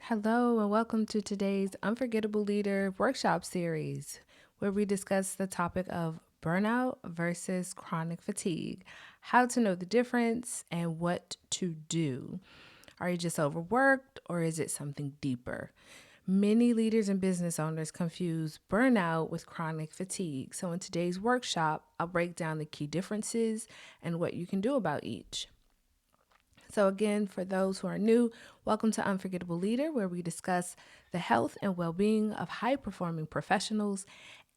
Hello, and welcome to today's Unforgettable Leader Workshop Series, where we discuss the topic of burnout versus chronic fatigue, how to know the difference, and what to do. Are you just overworked, or is it something deeper? Many leaders and business owners confuse burnout with chronic fatigue. So, in today's workshop, I'll break down the key differences and what you can do about each. So, again, for those who are new, welcome to Unforgettable Leader, where we discuss the health and well being of high performing professionals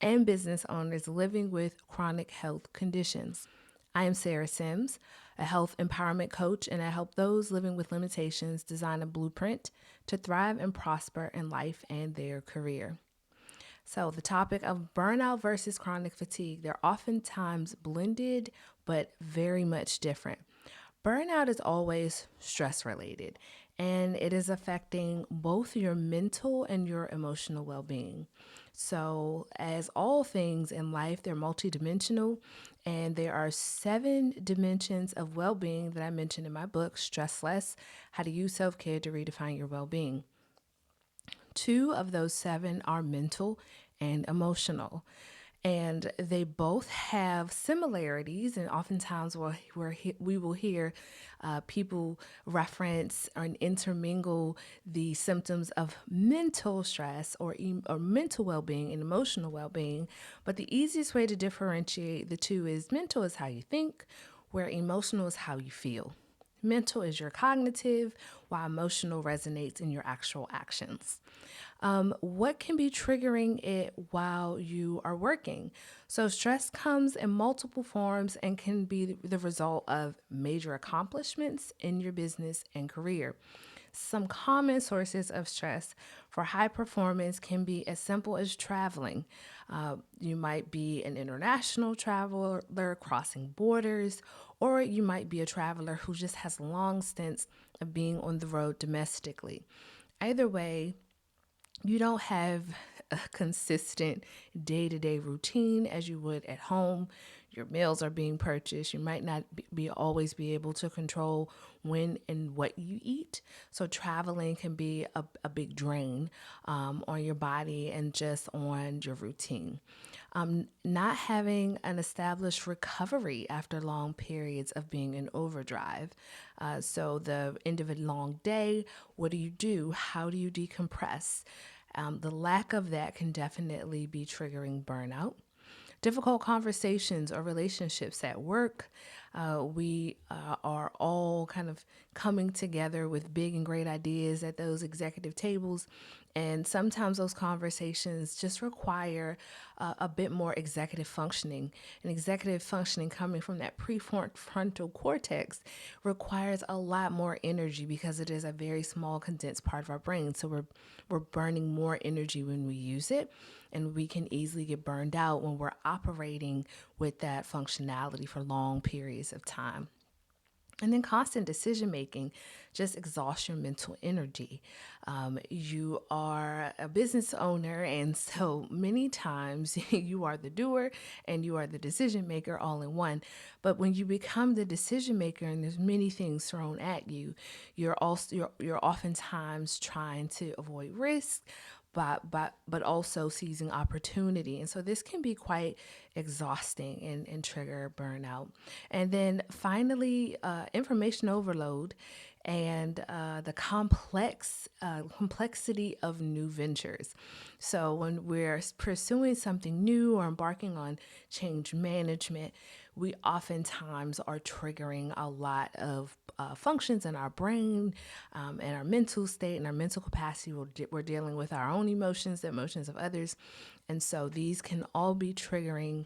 and business owners living with chronic health conditions. I am Sarah Sims, a health empowerment coach, and I help those living with limitations design a blueprint to thrive and prosper in life and their career. So, the topic of burnout versus chronic fatigue, they're oftentimes blended but very much different. Burnout is always stress related and it is affecting both your mental and your emotional well being. So, as all things in life, they're multidimensional, and there are 7 dimensions of well being that I mentioned in my book, Stress Less: How to Use Self Care to Redefine Your Well Being. 2 of those 7 are mental and emotional. And they both have similarities, and oftentimes we will hear people reference and intermingle the symptoms of mental stress or mental well being and emotional well being. But the easiest way to differentiate the two is mental is how you think, where emotional is how you feel. Mental is your cognitive, while emotional resonates in your actual actions. What can be triggering it while you are working? So, stress comes in multiple forms and can be the result of major accomplishments in your business and career. Some common sources of stress for high performance can be as simple as traveling. You might be an international traveler crossing borders, or you might be a traveler who just has long stints of being on the road domestically. Either way, you don't have a consistent day to day routine as you would at home. Your meals are being purchased. You might not be always be able to control when and what you eat. So traveling can be a big drain on your body and just on your routine. Not having an established recovery after long periods of being in overdrive. So the end of a long day, what do you do? How do you decompress? The lack of that can definitely be triggering burnout. Difficult conversations or relationships at work. We are all kind of coming together with big and great ideas at those executive tables. And sometimes those conversations just require a bit more executive functioning. And executive functioning coming from that prefrontal cortex requires a lot more energy because it is a very small condensed part of our brain. So we're burning more energy when we use it, and we can easily get burned out when we're operating with that functionality for long periods of time. And then constant decision making just exhausts your mental energy. You are a business owner, and so many times you are the doer and you are the decision maker all in one. But when you become the decision maker and there's many things thrown at you, you're oftentimes trying to avoid risk, but also seizing opportunity. And so this can be quite exhausting and trigger burnout. And then finally, information overload and the complexity of new ventures. So when we're pursuing something new or embarking on change management, we oftentimes are triggering a lot of functions in our brain and our mental state and our mental capacity. We're dealing with our own emotions, the emotions of others. And so these can all be triggering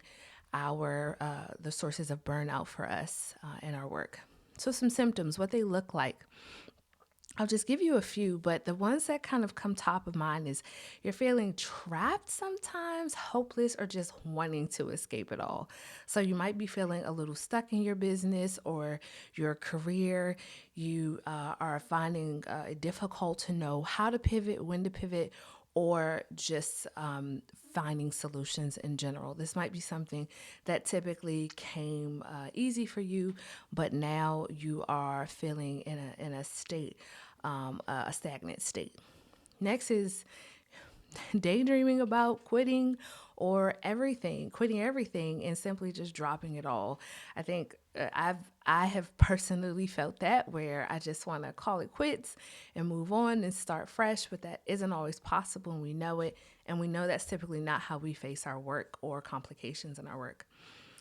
our the sources of burnout for us in our work. So some symptoms, what they look like. I'll just give you a few, but the ones that kind of come top of mind is you're feeling trapped sometimes, hopeless, or just wanting to escape it all. So you might be feeling a little stuck in your business or your career. You are finding it difficult to know how to pivot, when to pivot, or just finding solutions in general. This might be something that typically came easy for you, but now you are feeling in a state, a stagnant state. Next is daydreaming about quitting everything and simply just dropping it all. I think I have personally felt that where I just want to call it quits and move on and start fresh, but that isn't always possible and we know it. And we know that's typically not how we face our work or complications in our work.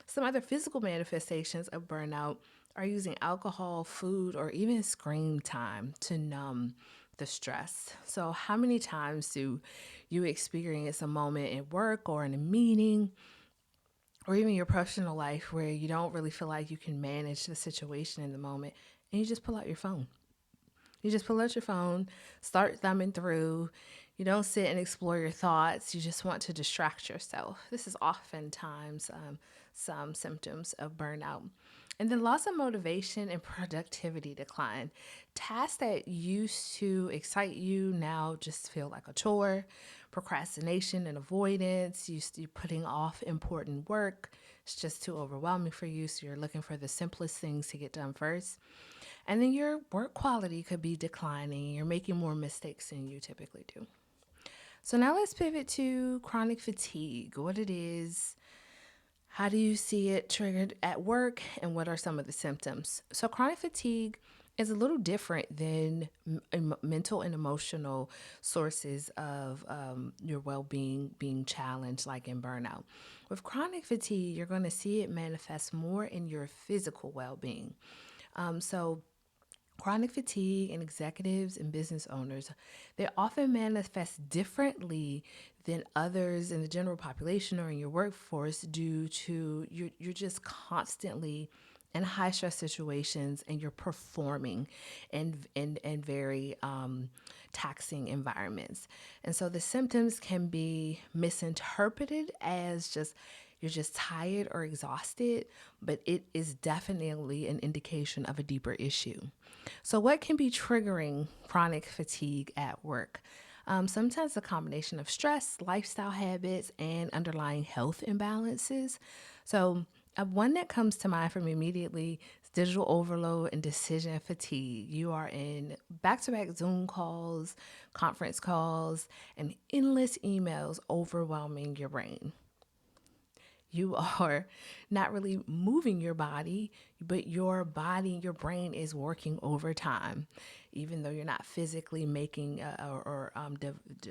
Some other physical manifestations of burnout are using alcohol, food, or even screen time to numb the stress. So, how many times do you experience a moment at work or in a meeting or even your personal life where you don't really feel like you can manage the situation in the moment and you just pull out your phone? You just pull out your phone, start thumbing through. You don't sit and explore your thoughts. You just want to distract yourself. This is oftentimes some symptoms of burnout. And then loss of motivation and productivity decline. Tasks that used to excite you now just feel like a chore. Procrastination and avoidance. You're putting off important work. It's just too overwhelming for you. So you're looking for the simplest things to get done first. And then your work quality could be declining. You're making more mistakes than you typically do. So now let's pivot to chronic fatigue, what it is, how do you see it triggered at work, and what are some of the symptoms? So chronic fatigue is a little different than mental and emotional sources of your well-being being challenged, like in burnout. With chronic fatigue, you're going to see it manifest more in your physical well-being. So chronic fatigue in executives and business owners, they often manifest differently than others in the general population or in your workforce due to you're just constantly in high stress situations and you're performing in very taxing environments. And so the symptoms can be misinterpreted as just you're just tired or exhausted, but it is definitely an indication of a deeper issue. So, what can be triggering chronic fatigue at work? Sometimes a combination of stress, lifestyle habits, and underlying health imbalances. So, one that comes to mind for me immediately is digital overload and decision fatigue. You are in back to back Zoom calls, conference calls, and endless emails overwhelming your brain. You are not really moving your body, but your brain is working overtime, even though you're not physically making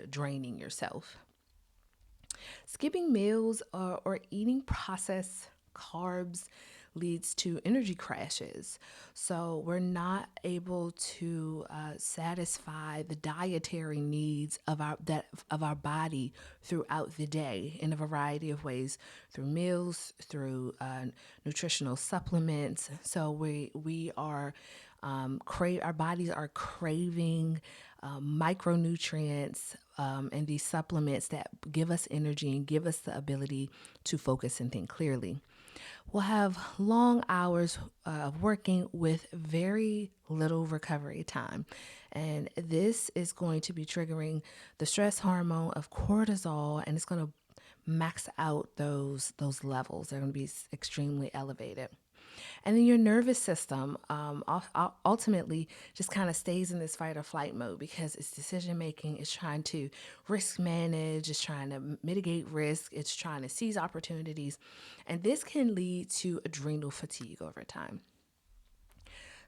draining yourself. Skipping meals or eating processed carbs leads to energy crashes. So we're not able to satisfy the dietary needs of our body throughout the day in a variety of ways, through meals, through nutritional supplements. So we are our bodies are craving micronutrients and these supplements that give us energy and give us the ability to focus and think clearly. We'll have long hours of working with very little recovery time. And this is going to be triggering the stress hormone of cortisol, and it's going to max out those levels. They're going to be extremely elevated. And then your nervous system ultimately just kind of stays in this fight or flight mode because it's decision making, it's trying to risk manage, it's trying to mitigate risk, it's trying to seize opportunities. And this can lead to adrenal fatigue over time.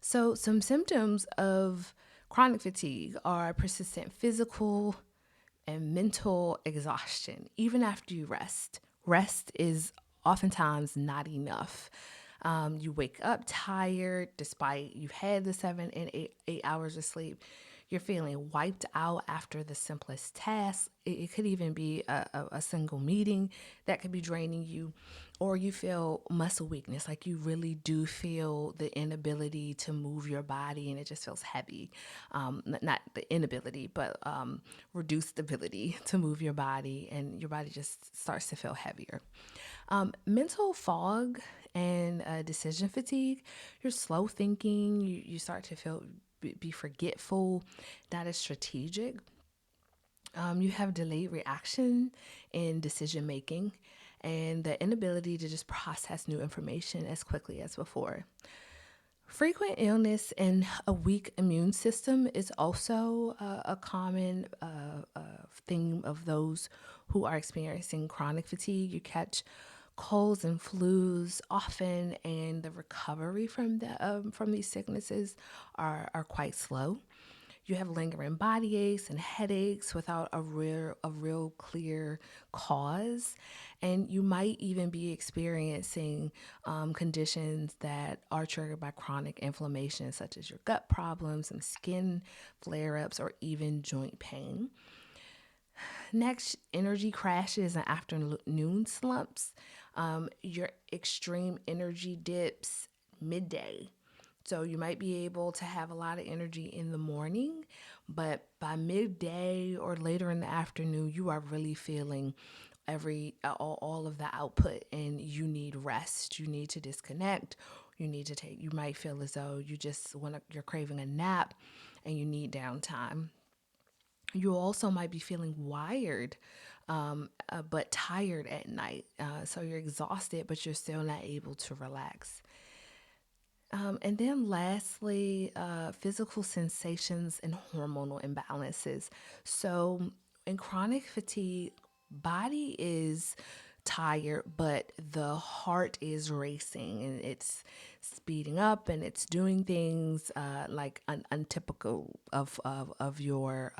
So, some symptoms of chronic fatigue are persistent physical and mental exhaustion, even after you rest. Rest is oftentimes not enough. You wake up tired despite you've had the 7 and 8 hours of sleep. You're feeling wiped out after the simplest task. It could even be a single meeting that could be draining you, or you feel muscle weakness, like you really do feel the inability to move your body and it just feels heavy. Not the inability, but reduced ability to move your body, and your body just starts to feel heavier. Mental fog and decision fatigue, you're slow thinking, you start to be forgetful, not as strategic. You have delayed reaction in decision making and the inability to just process new information as quickly as before. Frequent illness and a weak immune system is also a common theme of those who are experiencing chronic fatigue. You catch colds and flus often, and the recovery from these sicknesses are quite slow. You have lingering body aches and headaches without a real clear cause, and you might even be experiencing conditions that are triggered by chronic inflammation, such as your gut problems and skin flare ups, or even joint pain. Next, energy crashes and afternoon slumps. Your extreme energy dips midday. So you might be able to have a lot of energy in the morning, but by midday or later in the afternoon, you are really feeling all of the output, and you need rest. You need to disconnect. You might feel as though you're craving a nap and you need downtime. You also might be feeling wired, but tired at night. So you're exhausted, but you're still not able to relax. And then lastly, physical sensations and hormonal imbalances. So in chronic fatigue, body is tired, but the heart is racing and it's speeding up and it's doing things like untypical of your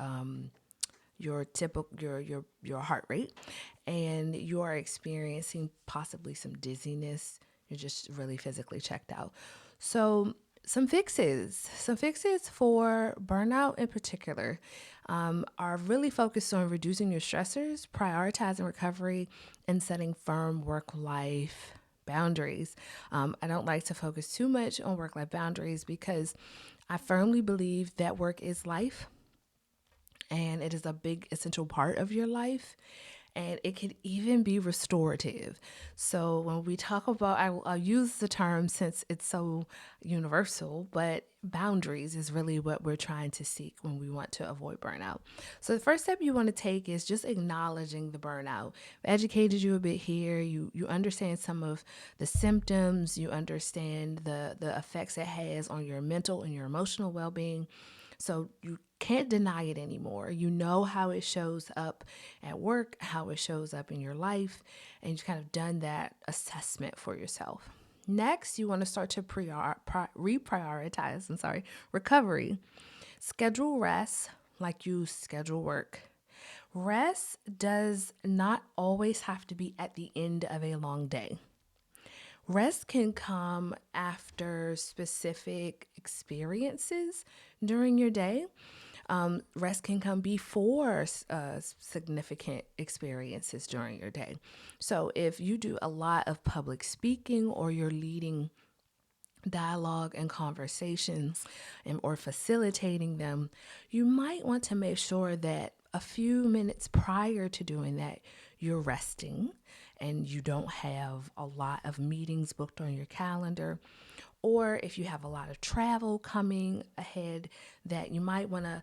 heart rate, and you are experiencing possibly some dizziness. You're just really physically checked out. So some fixes for burnout in particular are really focused on reducing your stressors, prioritizing recovery, and setting firm work-life boundaries. I don't like to focus too much on work-life boundaries because I firmly believe that work is life, and it is a big essential part of your life, and it can even be restorative. So when we talk about, I'll use the term since it's so universal, but boundaries is really what we're trying to seek when we want to avoid burnout. So the first step you want to take is just acknowledging the burnout. I've educated you a bit here. You understand some of the symptoms. You understand the effects it has on your mental and your emotional well-being. So you can't deny it anymore. You know how it shows up at work, how it shows up in your life, and you've kind of done that assessment for yourself. Next, you want to start to reprioritize, recovery. Schedule rest like you schedule work. Rest does not always have to be at the end of a long day. Rest can come after specific experiences during your day. Rest can come before significant experiences during your day. So if you do a lot of public speaking, or you're leading dialogue and conversations or facilitating them, you might want to make sure that a few minutes prior to doing that, you're resting and you don't have a lot of meetings booked on your calendar. Or if you have a lot of travel coming ahead, that you might want to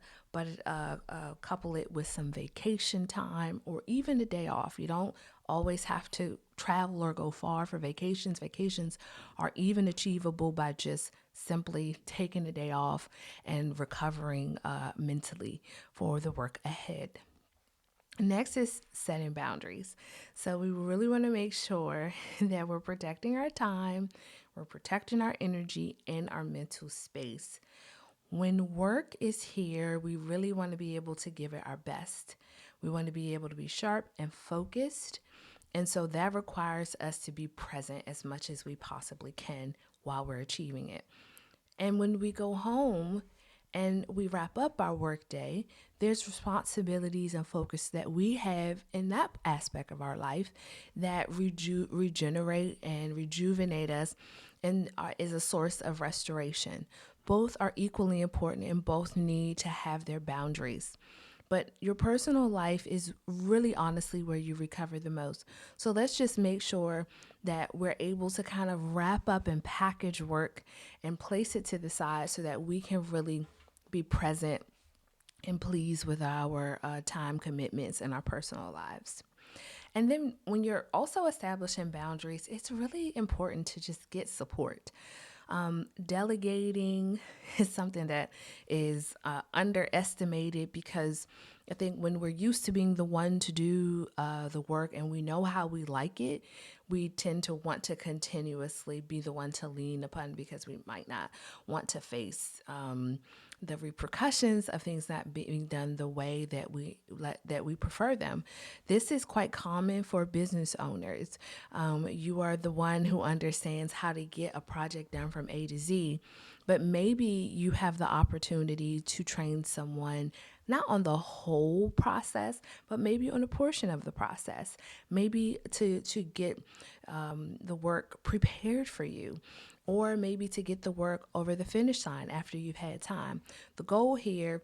couple it with some vacation time or even a day off. You don't always have to travel or go far for vacations. Vacations are even achievable by just simply taking a day off and recovering mentally for the work ahead. Next is setting boundaries. So we really want to make sure that we're protecting our time, we're protecting our energy and our mental space. When work is here, we really want to be able to give it our best. We want to be able to be sharp and focused. And so that requires us to be present as much as we possibly can while we're achieving it. And when we go home and we wrap up our workday, there's responsibilities and focus that we have in that aspect of our life that regenerate and rejuvenate us, and is a source of restoration. Both are equally important and both need to have their boundaries. But your personal life is really honestly where you recover the most. So let's just make sure that we're able to kind of wrap up and package work and place it to the side so that we can really be present and pleased with our time commitments in our personal lives. And then when you're also establishing boundaries, it's really important to just get support. Delegating is something that is underestimated because I think when we're used to being the one to do the work and we know how we like it, we tend to want to continuously be the one to lean upon because we might not want to face the repercussions of things not being done the way that we prefer them. This is quite common for business owners. You are the one who understands how to get a project done from A to Z, but maybe you have the opportunity to train someone not on the whole process, but maybe on a portion of the process, maybe to get the work prepared for you, or maybe to get the work over the finish line after you've had time. The goal here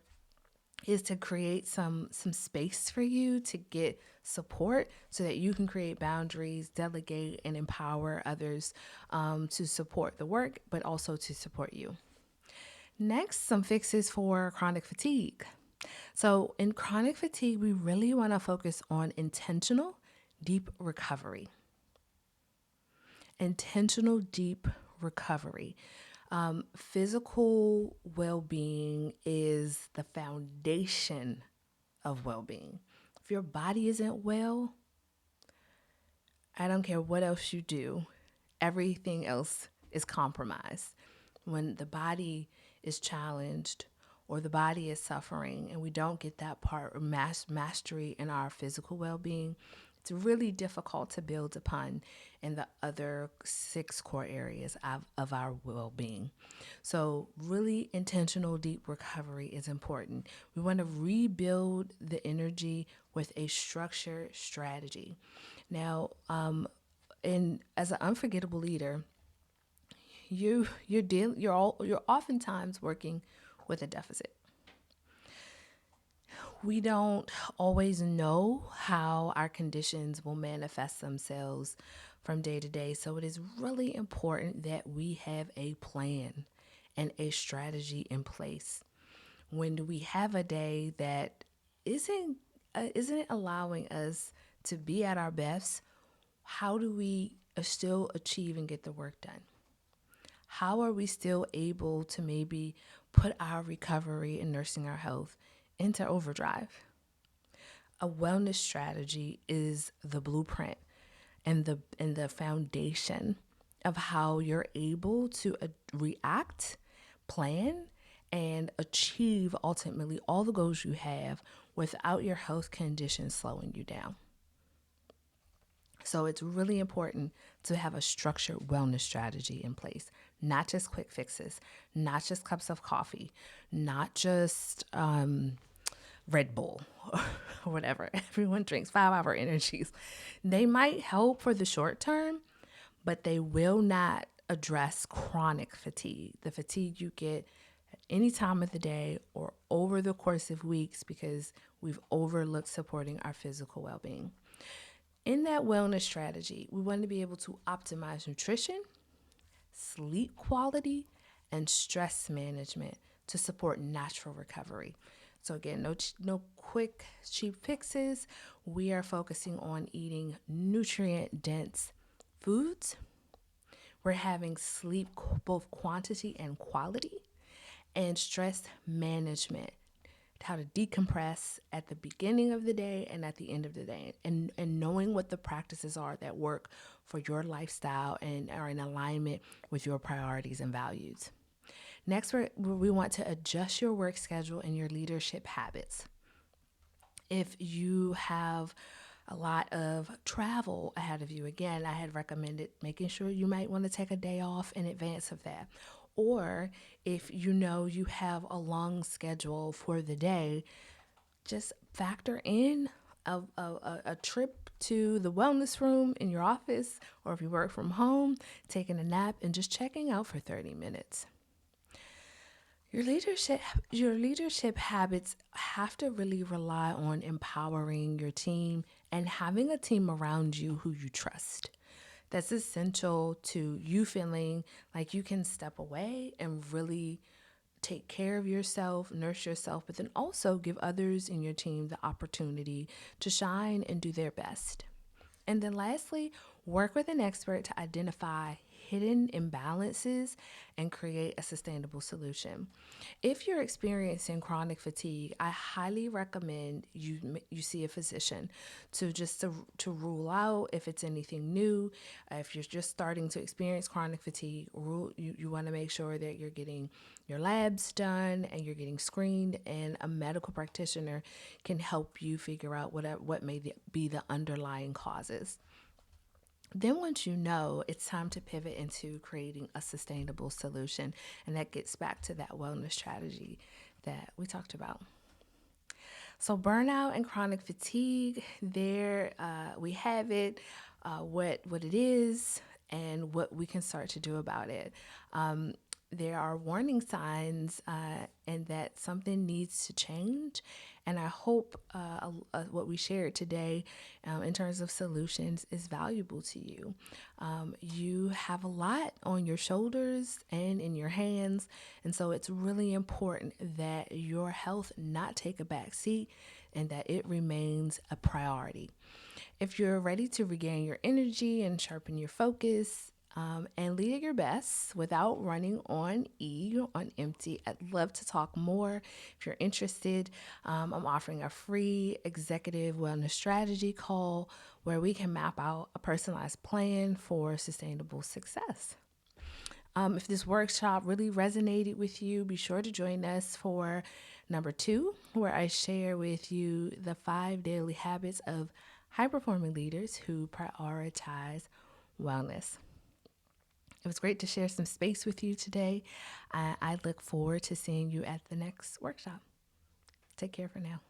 is to create some space for you to get support so that you can create boundaries, delegate, and empower others to support the work, but also to support you. Next, some fixes for chronic fatigue. So, in chronic fatigue, we really want to focus on intentional, deep recovery. Intentional, deep recovery. Physical well being is the foundation of well being. If your body isn't well, I don't care what else you do, everything else is compromised. When the body is challenged or the body is suffering and we don't get that part of mastery in our physical well-being, it's really difficult to build upon in the other six core areas of our well-being. So really intentional deep recovery is important. We want to rebuild the energy with a structured strategy. Now, and as an unforgettable leader, you're oftentimes working with a deficit. We don't always know how our conditions will manifest themselves from day to day, so it is really important that we have a plan and a strategy in place. When we have a day that isn't allowing us to be at our best, how do we still achieve and get the work done? How are we still able to maybe put our recovery and nursing our health into overdrive? A wellness strategy is the blueprint and the foundation of how you're able to react, plan, and achieve ultimately all the goals you have without your health condition slowing you down. So it's really important to have a structured wellness strategy in place, not just quick fixes, not just cups of coffee, not just Red Bull or whatever. Everyone drinks 5-hour energies. They might help for the short term, but they will not address chronic fatigue, the fatigue you get at any time of the day or over the course of weeks because we've overlooked supporting our physical well-being. In that wellness strategy, we want to be able to optimize nutrition, sleep quality, and stress management to support natural recovery. So again, no quick, cheap fixes. We are focusing on eating nutrient-dense foods. We're having sleep, both quantity and quality, and stress management, how to decompress at the beginning of the day and at the end of the day, and knowing what the practices are that work for your lifestyle and are in alignment with your priorities and values. Next, we want to adjust your work schedule and your leadership habits. If you have a lot of travel ahead of you, again, I had recommended making sure you might want to take a day off in advance of that. Or if you know you have a long schedule for the day, just factor in a trip to the wellness room in your office, or if you work from home, taking a nap and just checking out for 30 minutes. Your leadership habits have to really rely on empowering your team and having a team around you who you trust. That's essential to you feeling like you can step away and really take care of yourself, nurse yourself, but then also give others in your team the opportunity to shine and do their best. And then lastly, work with an expert to identify hidden imbalances and create a sustainable solution. If you're experiencing chronic fatigue, I highly recommend you see a physician to rule out if it's anything new. If you're just starting to experience chronic fatigue, you want to make sure that you're getting your labs done and you're getting screened, and a medical practitioner can help you figure out what may be the underlying causes. Then, once you know, it's time to pivot into creating a sustainable solution. And that gets back to that wellness strategy that we talked about. So, burnout and chronic fatigue, there we have it, what it is, and what we can start to do about it. There are warning signs, and that something needs to change. And I hope what we shared today in terms of solutions is valuable to you. You have a lot on your shoulders and in your hands. And so it's really important that your health not take a back seat and that it remains a priority. If you're ready to regain your energy and sharpen your focus, and lead at your best without running on on empty, I'd love to talk more. If you're interested, I'm offering a free executive wellness strategy call where we can map out a personalized plan for sustainable success. If this workshop really resonated with you, be sure to join us for number 2, where I share with you the 5 daily habits of high performing leaders who prioritize wellness. It was great to share some space with you today. I look forward to seeing you at the next workshop. Take care for now.